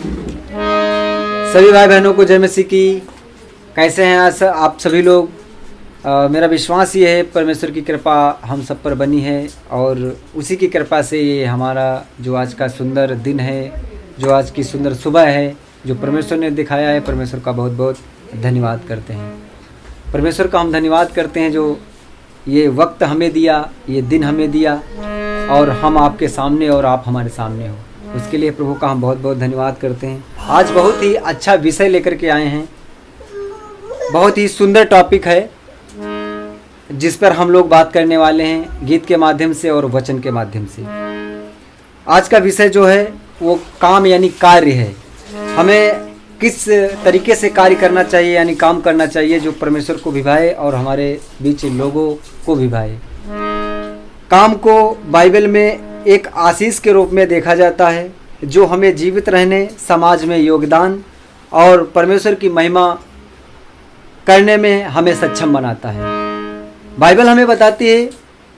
सभी भाई बहनों को जय मसीह की। कैसे हैं आज आप सभी लोग? मेरा विश्वास ये है परमेश्वर की कृपा हम सब पर बनी है और उसी की कृपा से ये हमारा जो आज का सुंदर दिन है, जो आज की सुंदर सुबह है, जो परमेश्वर ने दिखाया है, परमेश्वर का बहुत बहुत धन्यवाद करते हैं। परमेश्वर का हम धन्यवाद करते हैं जो ये वक्त हमें दिया, ये दिन हमें दिया और हम आपके सामने और आप हमारे सामने हो, उसके लिए प्रभु का हम बहुत बहुत धन्यवाद करते हैं। आज बहुत ही अच्छा विषय लेकर के आए हैं, बहुत ही सुंदर टॉपिक है जिस पर हम लोग बात करने वाले हैं गीत के माध्यम से और वचन के माध्यम से। आज का विषय जो है वो काम यानी कार्य है। हमें किस तरीके से कार्य करना चाहिए यानी काम करना चाहिए जो परमेश्वर को भिभाए और हमारे बीच लोगों को भिभाए। काम को बाइबल में एक आशीष के रूप में देखा जाता है जो हमें जीवित रहने, समाज में योगदान और परमेश्वर की महिमा करने में हमें सक्षम बनाता है। बाइबल हमें बताती है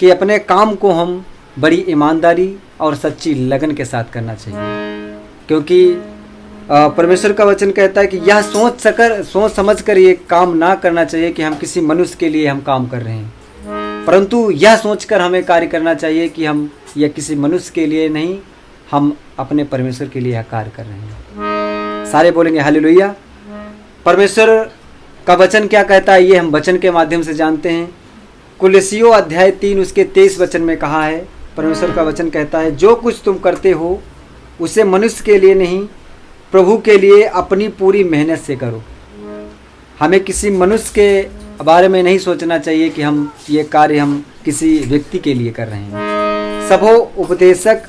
कि अपने काम को हम बड़ी ईमानदारी और सच्ची लगन के साथ करना चाहिए, क्योंकि परमेश्वर का वचन कहता है कि यह सोच समझ कर ये काम ना करना चाहिए कि हम किसी मनुष्य के लिए हम काम कर रहे हैं, परंतु यह सोचकर हमें कार्य करना चाहिए कि हम यह किसी मनुष्य के लिए नहीं, हम अपने परमेश्वर के लिए यह कार्य कर रहे हैं। सारे बोलेंगे हालेलुया। परमेश्वर का वचन क्या कहता है ये हम वचन के माध्यम से जानते हैं। कुलसियों अध्याय 3 उसके 23 वचन में कहा है, परमेश्वर का वचन कहता है, जो कुछ तुम करते हो उसे मनुष्य के लिए नहीं, प्रभु के लिए अपनी पूरी मेहनत से करो। हमें किसी मनुष्य के बारे में नहीं सोचना चाहिए कि हम ये कार्य हम किसी व्यक्ति के लिए कर रहे हैं। सबो उपदेशक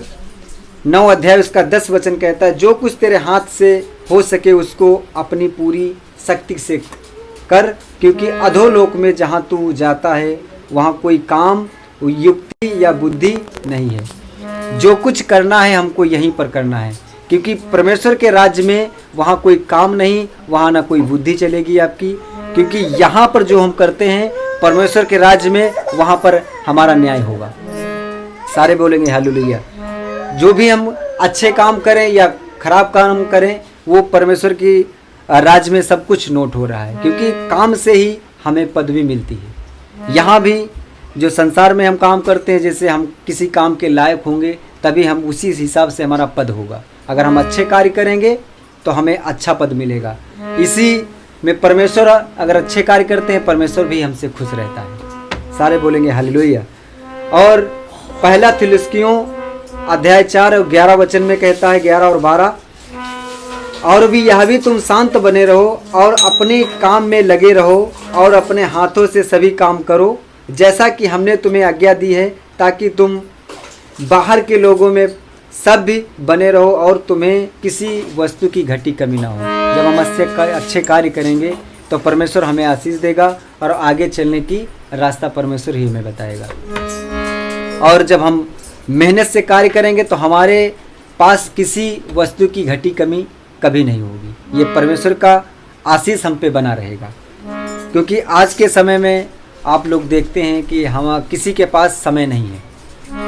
9 अध्याय उसका 10 वचन कहता है, जो कुछ तेरे हाथ से हो सके उसको अपनी पूरी शक्ति से कर, क्योंकि अधोलोक में जहाँ तू जाता है वहाँ कोई काम, युक्ति या बुद्धि नहीं है। जो कुछ करना है हमको यहीं पर करना है, क्योंकि परमेश्वर के राज्य में वहाँ कोई काम नहीं, वहाँ ना कोई बुद्धि चलेगी आपकी, क्योंकि यहाँ पर जो हम करते हैं परमेश्वर के राज्य में वहाँ पर हमारा न्याय होगा। सारे बोलेंगे हालेलुया। जो भी हम अच्छे काम करें या खराब काम करें वो परमेश्वर की राज्य में सब कुछ नोट हो रहा है, क्योंकि काम से ही हमें पदवी मिलती है। यहाँ भी जो संसार में हम काम करते हैं, जैसे हम किसी काम के लायक होंगे तभी हम उसी हिसाब से हमारा पद होगा। अगर हम अच्छे कार्य करेंगे तो हमें अच्छा पद मिलेगा। इसी में परमेश्वर अगर अच्छे कार्य करते हैं परमेश्वर भी हमसे खुश रहता है। सारे बोलेंगे हालेलुया। और पहला थिस्सलुनीकियों अध्याय 4 और 11 वचन में कहता है, 11 और 12, और भी यह भी तुम शांत बने रहो और अपने काम में लगे रहो और अपने हाथों से सभी काम करो जैसा कि हमने तुम्हें आज्ञा दी है, ताकि तुम बाहर के लोगों में सब भी बने रहो और तुम्हें किसी वस्तु की घटी कमी ना हो। जब हम अच्छे कार्य करेंगे तो परमेश्वर हमें आशीष देगा और आगे चलने की रास्ता परमेश्वर ही हमें बताएगा। और जब हम मेहनत से कार्य करेंगे तो हमारे पास किसी वस्तु की घटी कमी कभी नहीं होगी। ये परमेश्वर का आशीष हम पे बना रहेगा, क्योंकि आज के समय में आप लोग देखते हैं कि हम किसी के पास समय नहीं है।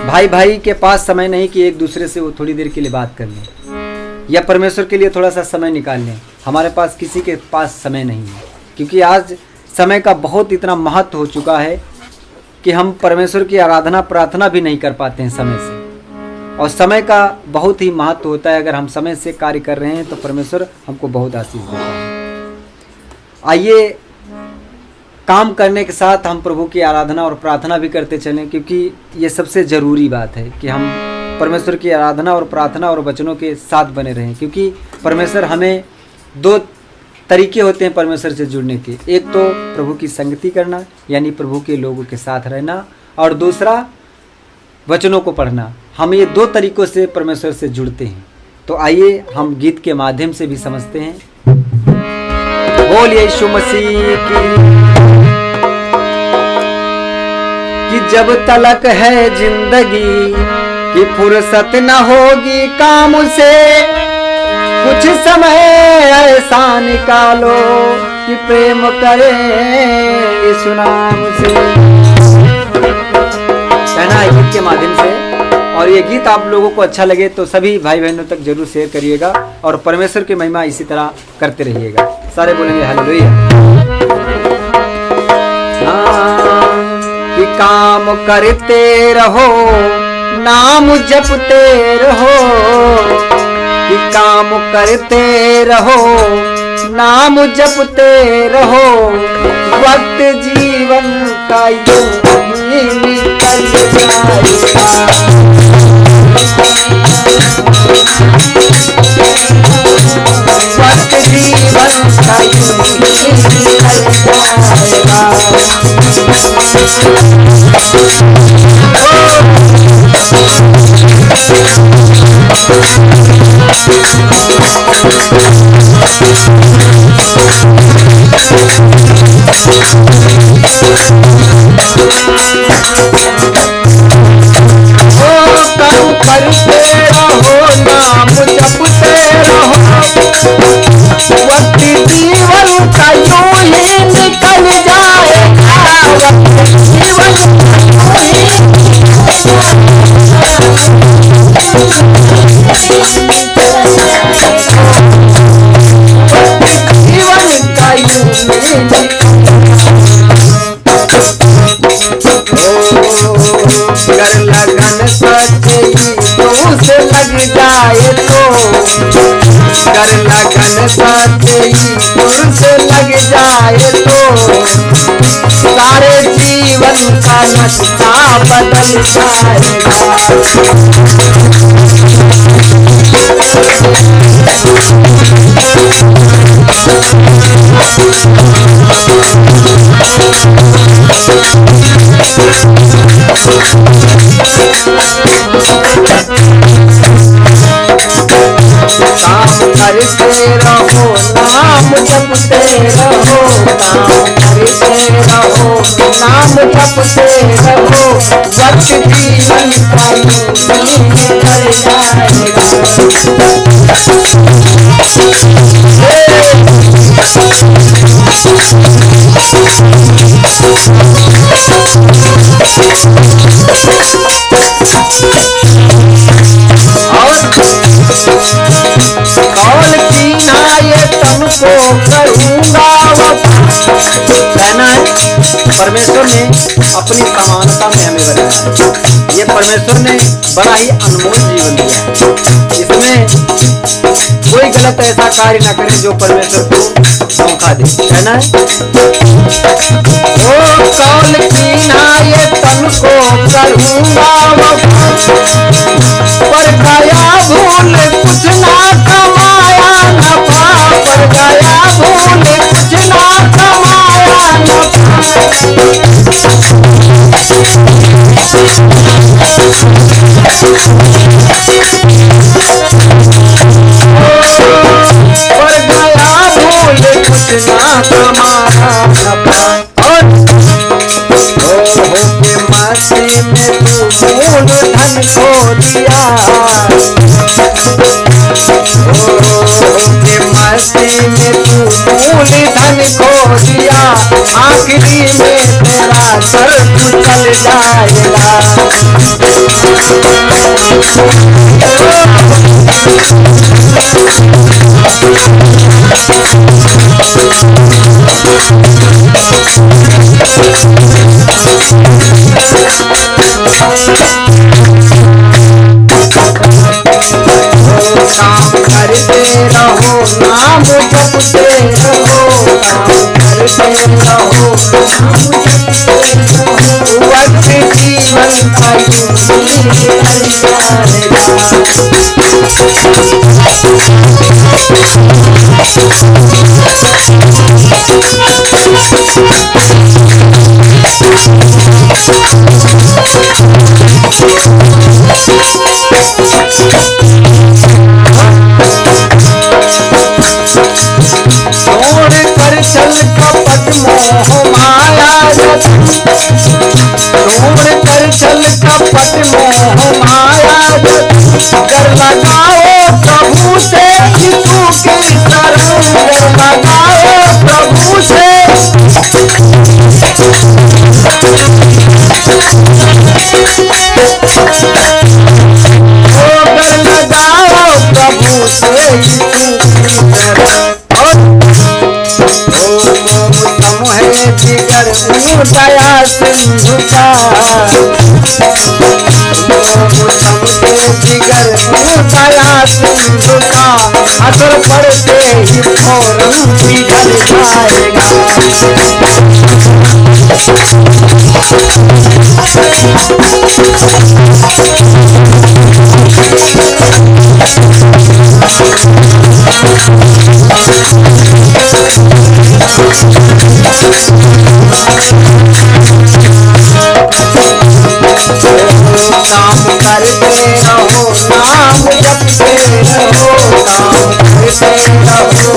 भाई भाई के पास समय नहीं कि एक दूसरे से वो थोड़ी देर के लिए बात कर लें या परमेश्वर के लिए थोड़ा सा समय निकाल लें। हमारे पास किसी के पास समय नहीं है, क्योंकि आज समय का बहुत इतना महत्व हो चुका है कि हम परमेश्वर की आराधना प्रार्थना भी नहीं कर पाते हैं समय से। और समय का बहुत ही महत्व होता है। अगर हम समय से कार्य कर रहे हैं तो परमेश्वर हमको बहुत आशीष देता है। आइए काम करने के साथ हम प्रभु की आराधना और प्रार्थना भी करते चलें, क्योंकि ये सबसे ज़रूरी बात है कि हम परमेश्वर की आराधना और प्रार्थना और वचनों के साथ बने रहें। क्योंकि परमेश्वर हमें 2 तरीके होते हैं परमेश्वर से जुड़ने के। एक तो प्रभु की संगति करना यानी प्रभु के लोगों के साथ रहना, और दूसरा वचनों को पढ़ना। हम ये 2 तरीकों से परमेश्वर से जुड़ते हैं। तो आइए हम गीत के माध्यम से भी समझते हैं। बोलिए यीशु मसीह कि जब तलक है जिंदगी की फुर्सत न होगी काम से, कुछ समय ऐसा निकालो कि प्रेम करे यीशु नाम से। कहना है गीत के माध्यम से और ये गीत आप लोगों को अच्छा लगे तो सभी भाई बहनों तक जरूर शेयर करिएगा और परमेश्वर की महिमा इसी तरह करते रहिएगा। सारे बोलेंगे हालेलुया। कि काम करते रहो, नाम जपते रहो, कि काम करते रहो, नाम जपते रहो, वक्त जीवन का यूं ही निकल जाएगा। वक्त जीवन का यूं ही निकल जाएगा। कर लगन सच्ची तुझसे लग जाए तो, कर लगन सच्ची तुझसे लग जाए तो, सारे जीवन का नक्शा बदल जाएगा। करते रहो, नाम जपते रहो, काम करते रहो, नाम जपते रहो, वक्त जीवन का यूं ही निकल जाएगा। कौल की ना ये तन को करूंगा कहना है। परमेश्वर ने अपनी समानता में हमें बनाया है। ये परमेश्वर ने बड़ा ही अनमोल जीवन दिया है। इसमें कोई गलत ऐसा कार्य ना करें जो परमेश्वर को धोखा दे। कहना है ओ कौल की ना ये तन को करूंगा पर गया भूल कुछ ना कमाया नफा, पर गया भूल कुछ ना कमाया नफा। पर गया भूल कुछ ना कमाया नफा। मस्ती में तू मूल धन खो दिया, मस्ती में तू मूल धन खो दिया, आखिरी में तेरा सर कुचल जाएगा। काम करते रहो, नाम जपते रहो, काम करते रहो, नाम जपते रहो, वक्त जीवन का यूं ही निकल जाएगा। चल कपट मोह माया जतन, छोड़ कर चल कपट मोह माया जतन, कर लगाओ प्रभु से यीशु की शरण, कर लगाओ प्रभु से है जिगर दया सिंधु का, जिगर दया सिंधु का, असर पड़ते ही फौरन पिघल जाएगा। काम करते रहो, नाम जपते रहो, काम करते रहो,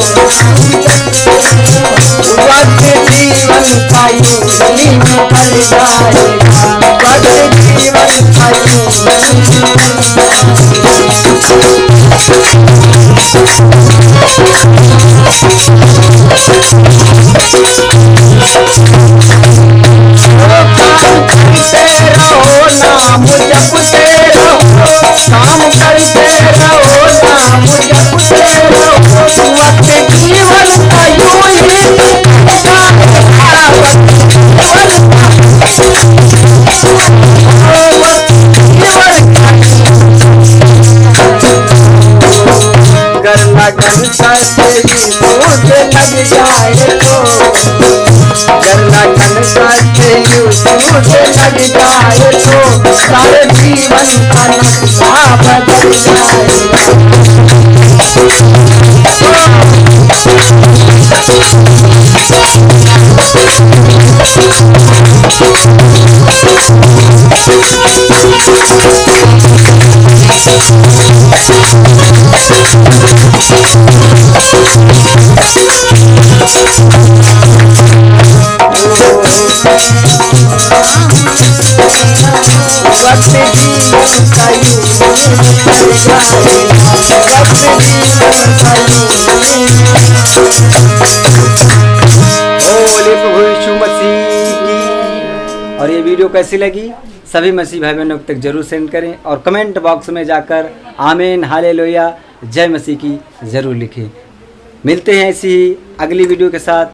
वक्त जीवन का यूं ही निकल जाएगा, वक्त जीवन का यूं ही नाम जपते रहो, काम करते रहो, नाम जपते रहो, वक्त जीवन का यूं ही गर लगन करते ही मुझे लग जाए तो, गर लगन करते ही मुझे लग जाए तो, सारे जीवन का नक्शा बदल जाएगा। वक्त जीवन का यूं निकल जाएगा, वक्त जीवन का यूं। बोले प्रभु यीशु मसीह की। और ये वीडियो कैसी लगी सभी मसीह भाई बहनों तक जरूर सेंड करें और कमेंट बॉक्स में जाकर आमीन हालेलुया जय मसीह की जरूर लिखें। मिलते हैं ऐसी ही अगली वीडियो के साथ।